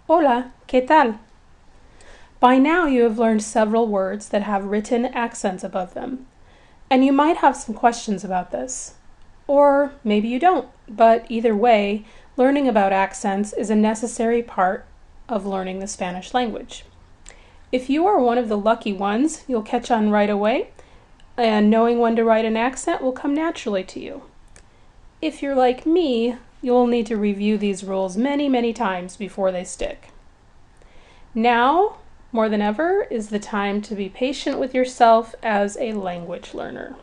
Hola, ¿qué tal? By now you have learned several words that have written accents above them, and you might have some questions about this. Or maybe you don't, but either way, learning about accents is a necessary part of learning the Spanish language. If you are one of the lucky ones, you'll catch on right away, and knowing when to write an accent will come naturally to you. If you're like me, you'll need to review these rules many times before they stick. Now, more than ever, is the time to be patient with yourself as a language learner.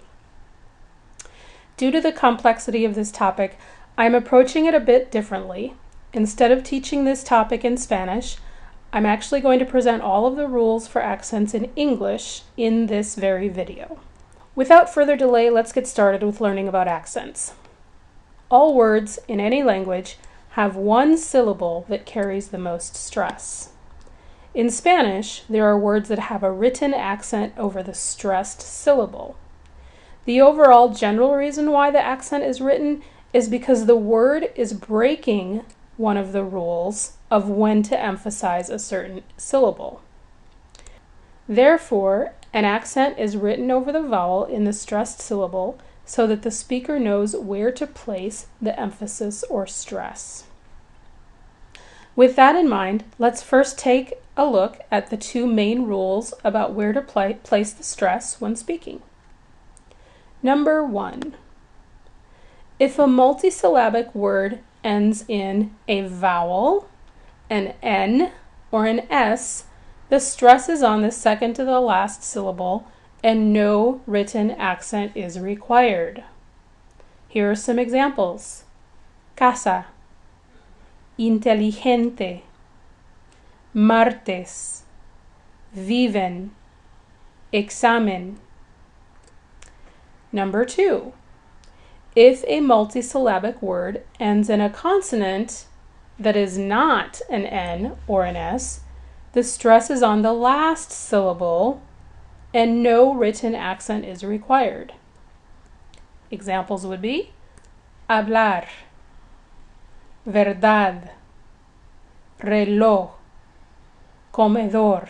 Due to the complexity of this topic, I'm approaching it a bit differently. Instead of teaching this topic in Spanish, I'm actually going to present all of the rules for accents in English in this very video. Without further delay, let's get started with learning about accents. All words in any language have one syllable that carries the most stress. In Spanish, there are words that have a written accent over the stressed syllable. The overall general reason why the accent is written is because the word is breaking one of the rules of when to emphasize a certain syllable. Therefore, an accent is written over the vowel in the stressed syllable so that the speaker knows where to place the emphasis or stress. With that in mind, let's first take a look at the two main rules about where to place the stress when speaking. Number 1. If a multisyllabic word ends in a vowel, an N, or an S, the stress is on the second to the last syllable and no written accent is required. Here are some examples. Casa, inteligente, martes, viven, examen. Number 2. If a multisyllabic word ends in a consonant that is not an N or an S, the stress is on the last syllable and no written accent is required. Examples would be hablar, verdad, reloj, comedor.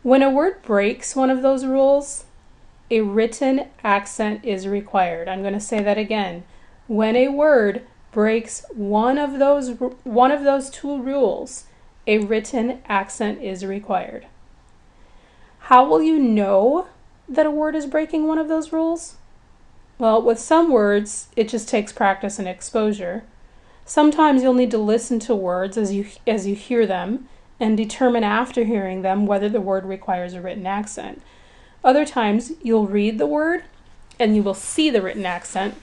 When a word breaks one of those rules, a written accent is required. I'm going to say that again. When a word breaks one of those two rules, a written accent is required. How will you know that a word is breaking one of those rules? Well, with some words, it just takes practice and exposure. Sometimes you'll need to listen to words as you hear them and determine after hearing them whether the word requires a written accent. Other times, you'll read the word and you will see the written accent,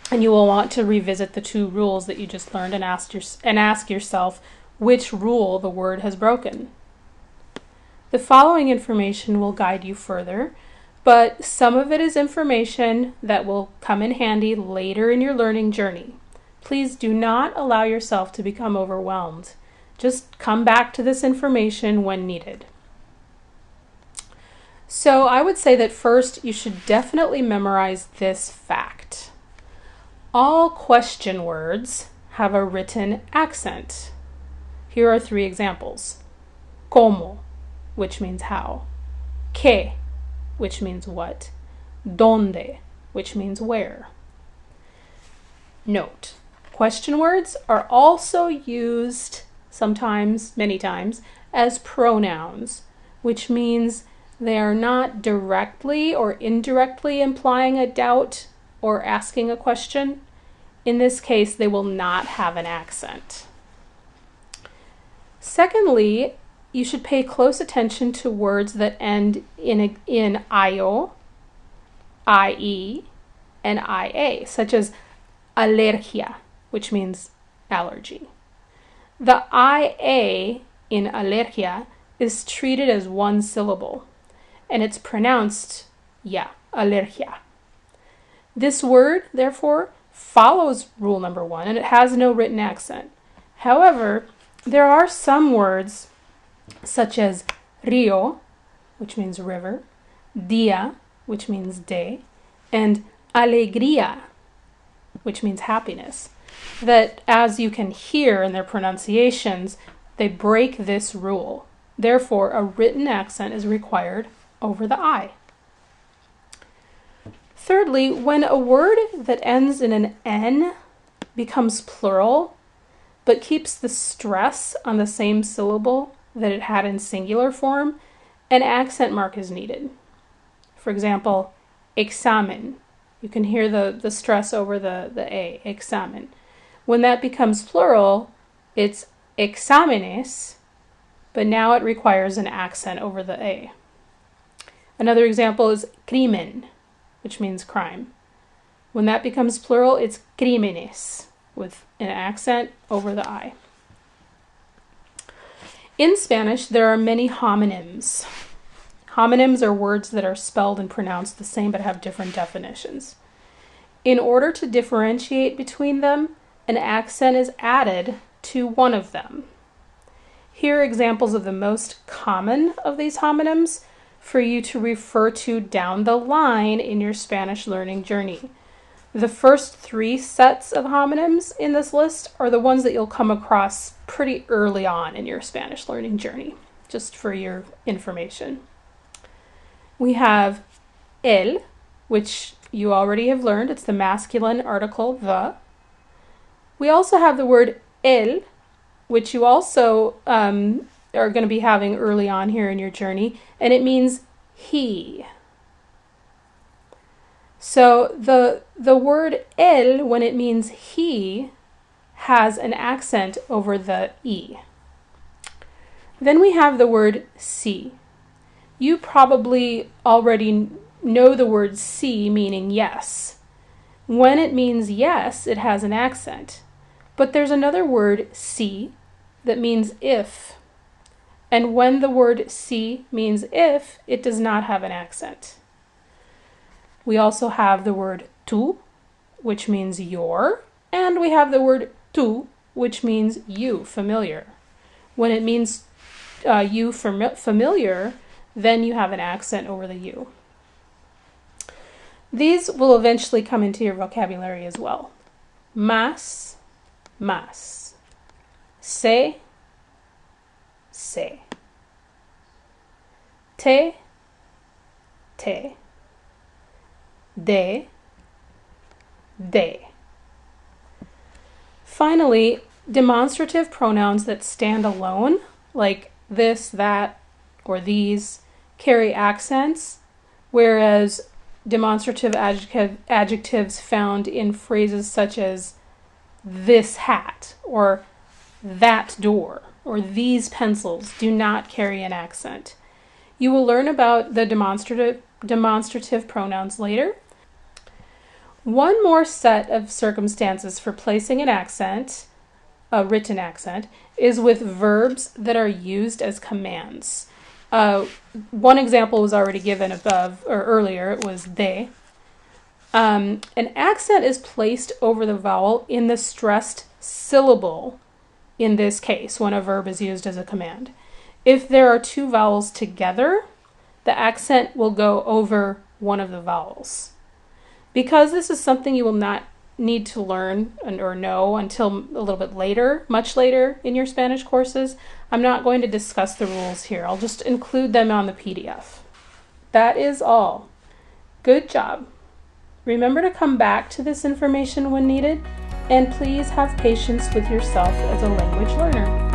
and you will want to revisit the two rules that you just learned and ask yourself which rule the word has broken. The following information will guide you further, but some of it is information that will come in handy later in your learning journey. Please do not allow yourself to become overwhelmed. Just come back to this information when needed. So I would say that first you should definitely memorize this fact. All question words have a written accent. Here are 3 examples. Como, which means how. Que, which means what. Donde, which means where. Note, question words are also used sometimes, many times, as pronouns, which means they are not directly or indirectly implying a doubt or asking a question. In this case, they will not have an accent. Secondly, you should pay close attention to words that end in io, ie, and ia, such as alergia, which means allergy. The ia in alergia is treated as one syllable, and it's pronounced alergia. This word, therefore, follows rule number 1, and it has no written accent. However, there are some words, such as rio, which means river, dia, which means day, and alegría, which means happiness, that, as you can hear in their pronunciations, they break this rule. Therefore, a written accent is required over the I. Thirdly, when a word that ends in an N becomes plural, but keeps the stress on the same syllable that it had in singular form, an accent mark is needed. For example, examen. You can hear the stress over the A, examen. When that becomes plural, it's exámenes, but now it requires an accent over the A. Another example is crimen, which means crime. When that becomes plural, it's crímenes, with an accent over the I. In Spanish, there are many homonyms. Homonyms are words that are spelled and pronounced the same but have different definitions. In order to differentiate between them, an accent is added to one of them. Here are examples of the most common of these homonyms for you to refer to down the line in your Spanish learning journey. The first 3 sets of homonyms in this list are the ones that you'll come across pretty early on in your Spanish learning journey, just for your information. We have el, which you already have learned. It's the masculine article, the. We also have the word el, which you also are going to be having early on here in your journey, and it means he. So the word el, when it means he, has an accent over the E. Then we have the word si. You probably already know the word si meaning yes. When it means yes, it has an accent. But there's another word, si, that means if. And when the word si means if, it does not have an accent. We also have the word tú, which means your, and we have the word tú, which means you, familiar. When it means you, familiar, then you have an accent over the you. These will eventually come into your vocabulary as well. Más, más. Sé, sé. Te, te. De, de. Finally, demonstrative pronouns that stand alone, like this, that, or these, carry accents, whereas demonstrative adjectives found in phrases such as this hat, or that door, or these pencils do not carry an accent. You will learn about the demonstrative pronouns later. One more set of circumstances for placing an accent, a written accent, is with verbs that are used as commands. One example was already given above, or earlier, it was de. An accent is placed over the vowel in the stressed syllable, in this case, when a verb is used as a command. If there are 2 vowels together, the accent will go over one of the vowels. Because this is something you will not need to learn or know until a little bit later, much later in your Spanish courses, I'm not going to discuss the rules here. I'll just include them on the PDF. That is all. Good job. Remember to come back to this information when needed, and please have patience with yourself as a language learner.